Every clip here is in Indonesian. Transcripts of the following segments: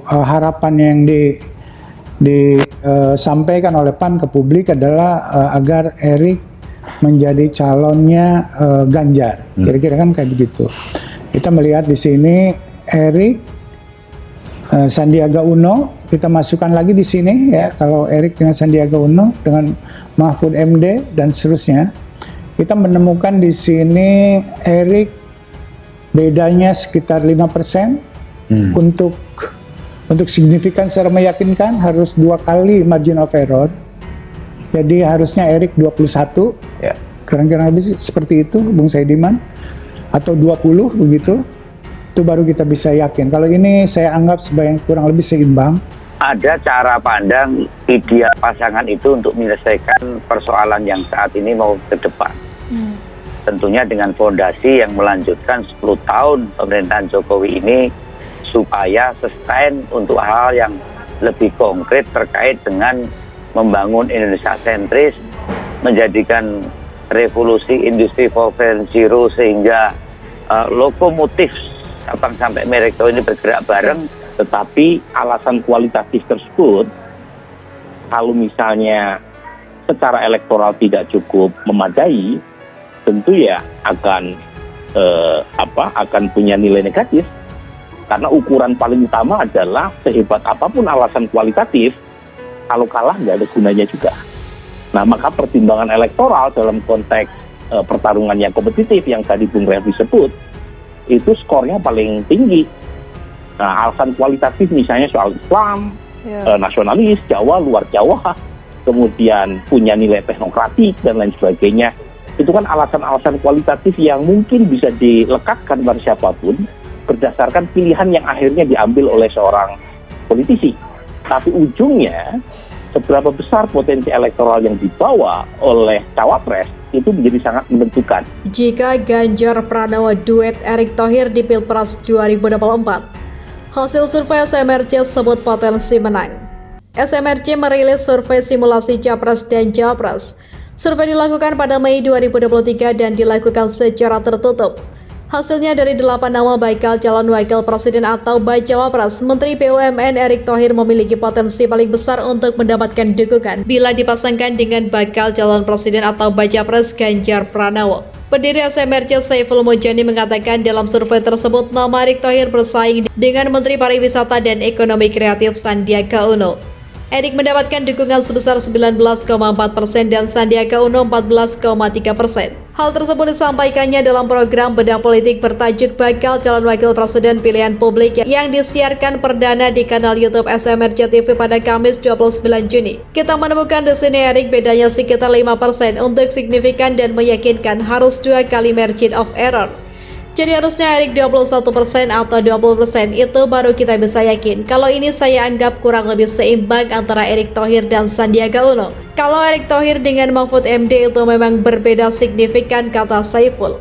harapan yang disampaikan oleh PAN ke publik adalah agar Erik menjadi calonnya Ganjar. Kira-kira kan kayak begitu. Kita melihat di sini Erik, Sandiaga Uno, kita masukkan lagi di sini ya. Kalau Erik dengan Sandiaga Uno dengan Mahfud MD dan seterusnya, kita menemukan di sini Erik bedanya sekitar 5%. Untuk signifikan secara meyakinkan harus 2 kali margin of error. Jadi harusnya Erik 21, ya. Kira-kira lebih seperti itu, Bung Saidiman, atau 20 begitu. Itu baru kita bisa yakin. Kalau ini saya anggap sebagai kurang lebih seimbang. Ada cara pandang ideal pasangan itu untuk menyelesaikan persoalan yang saat ini mau ke depan. Tentunya dengan fondasi yang melanjutkan 10 tahun pemerintahan Jokowi ini supaya sustain untuk hal yang lebih konkret terkait dengan membangun Indonesia sentris, menjadikan revolusi industri 4.0 sehingga lokomotif Sabang sampai Merauke ini bergerak bareng. Tetapi alasan kualitatif tersebut, kalau misalnya secara elektoral tidak cukup memadai, tentu ya akan punya nilai negatif. Karena ukuran paling utama adalah sehebat apapun alasan kualitatif, kalau kalah nggak ada gunanya juga. Nah, maka pertimbangan elektoral dalam konteks pertarungan yang kompetitif yang tadi Bung Refli sebut, itu skornya paling tinggi. Nah, alasan kualitatif misalnya soal Islam, nasionalis, Jawa, luar Jawa, kemudian punya nilai teknokratik dan lain sebagainya. Itu kan alasan-alasan kualitatif yang mungkin bisa dilekatkan pada siapapun berdasarkan pilihan yang akhirnya diambil oleh seorang politisi. Tapi ujungnya, seberapa besar potensi elektoral yang dibawa oleh cawapres itu menjadi sangat menentukan. Jika Ganjar Pranowo duet Erick Thohir di Pilpres 2024, hasil survei SMRC sebut potensi menang. SMRC merilis survei simulasi Capres dan Cawapres. Survei dilakukan pada Mei 2023 dan dilakukan secara tertutup. Hasilnya dari 8 nama bakal calon wakil presiden atau bacawa pres, Menteri BUMN Erick Thohir memiliki potensi paling besar untuk mendapatkan dukungan bila dipasangkan dengan bakal calon presiden atau bacawa pres Ganjar Pranowo. Pendiri SMRC Saiful Mujani mengatakan dalam survei tersebut nama Erick Thohir bersaing dengan Menteri Pariwisata dan Ekonomi Kreatif Sandiaga Uno. Erick mendapatkan dukungan sebesar 19,4% dan Sandiaga Uno 14,3%. Hal tersebut disampaikannya dalam program bedah politik bertajuk Bakal Calon Wakil Presiden Pilihan Publik yang disiarkan perdana di kanal YouTube SMRC TV pada Kamis 29 Juni. Kita menemukan di sini Erick bedanya sekitar 5%. Untuk signifikan dan meyakinkan harus 2 kali margin of error. Jadi harusnya Erick 21% atau 20%, itu baru kita bisa yakin. Kalau ini saya anggap kurang lebih seimbang antara Erick Thohir dan Sandiaga Uno. Kalau Erick Thohir dengan Mahfud MD itu memang berbeda signifikan, kata Saiful.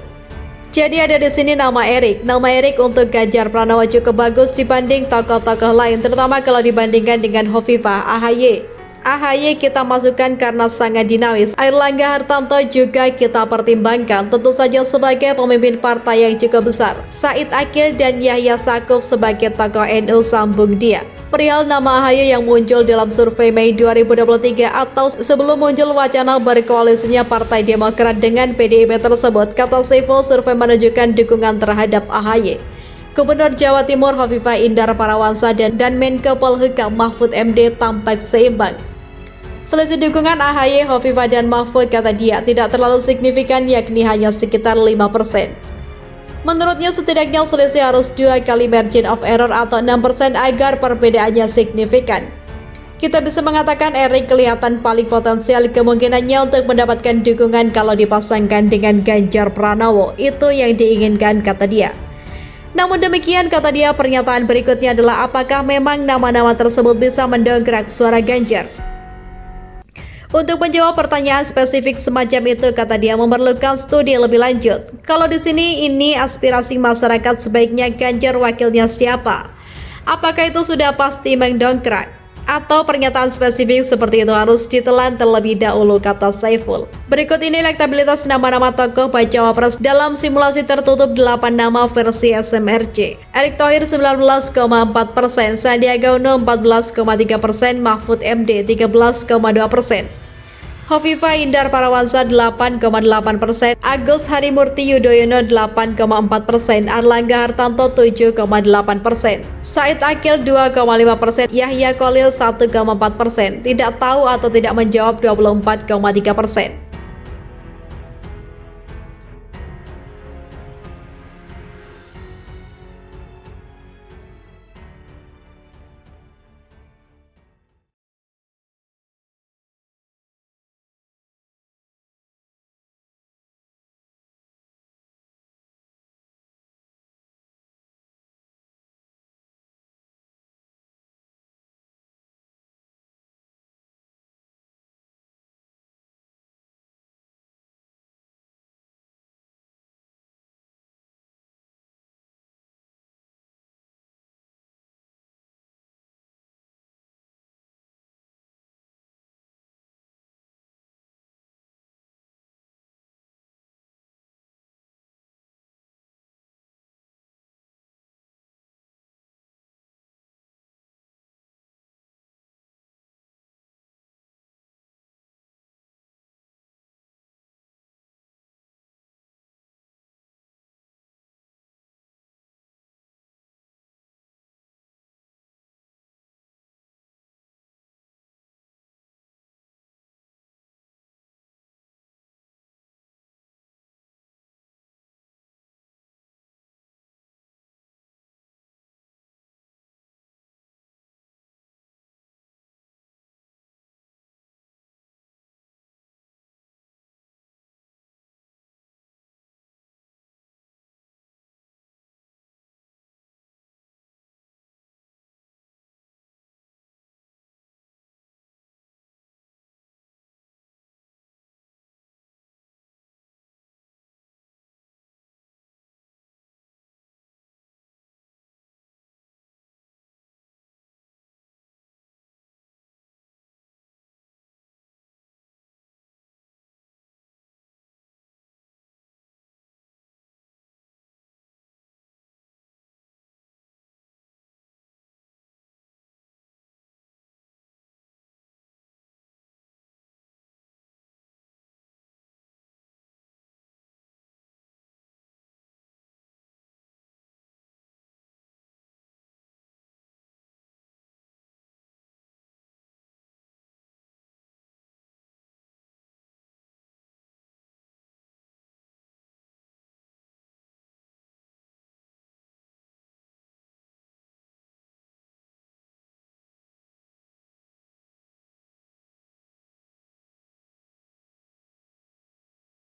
Jadi ada di sini nama Erick. Nama Erick untuk Ganjar Pranowo cukup bagus dibanding tokoh-tokoh lain, terutama kalau dibandingkan dengan Hovifah, AHY. AHY kita masukkan karena sangat dinamis. Airlangga Hartarto juga kita pertimbangkan, tentu saja sebagai pemimpin partai yang cukup besar. Said Akil dan Yahya Stakuf sebagai tokoh NU, sambung dia. Perihal nama AHY yang muncul dalam survei Mei 2023 atau sebelum muncul wacana berkoalisinya Partai Demokrat dengan PDIP tersebut, kata Saiful, survei menunjukkan dukungan terhadap AHY. Gubernur Jawa Timur Hovifah Indar Parawansa dan Menko Polhukam Mahfud MD tampak seimbang. Selisih dukungan AHY, Hovifah dan Mahfud, kata dia, tidak terlalu signifikan, yakni hanya sekitar 5%. Menurutnya setidaknya selisih harus 2 kali margin of error atau 6% agar perbedaannya signifikan. Kita bisa mengatakan Erick kelihatan paling potensial kemungkinannya untuk mendapatkan dukungan kalau dipasangkan dengan Ganjar Pranowo. Itu yang diinginkan, kata dia. Namun demikian, kata dia, pernyataan berikutnya adalah apakah memang nama-nama tersebut bisa mendongkrak suara Ganjar. Untuk menjawab pertanyaan spesifik semacam itu, kata dia, memerlukan studi lebih lanjut. Kalau di sini ini aspirasi masyarakat, sebaiknya Ganjar wakilnya siapa? Apakah itu sudah pasti mendongkrak? atau pernyataan spesifik seperti itu harus ditelan terlebih dahulu, kata Saiful. Berikut ini elektabilitas nama-nama tokoh bacawa pres dalam simulasi tertutup 8 nama versi SMRC. Erick Thohir 19,4%, Sandiaga Uno 14,3%, Mahfud MD 13,2%. Hovifah Indar Parawansa 8,8%, Agus Harimurti Yudhoyono 8,4%, Erlangga Hartanto 7,8%, Said Akil 2,5%, Yahya Khalil 1,4%, tidak tahu atau tidak menjawab 24,3%.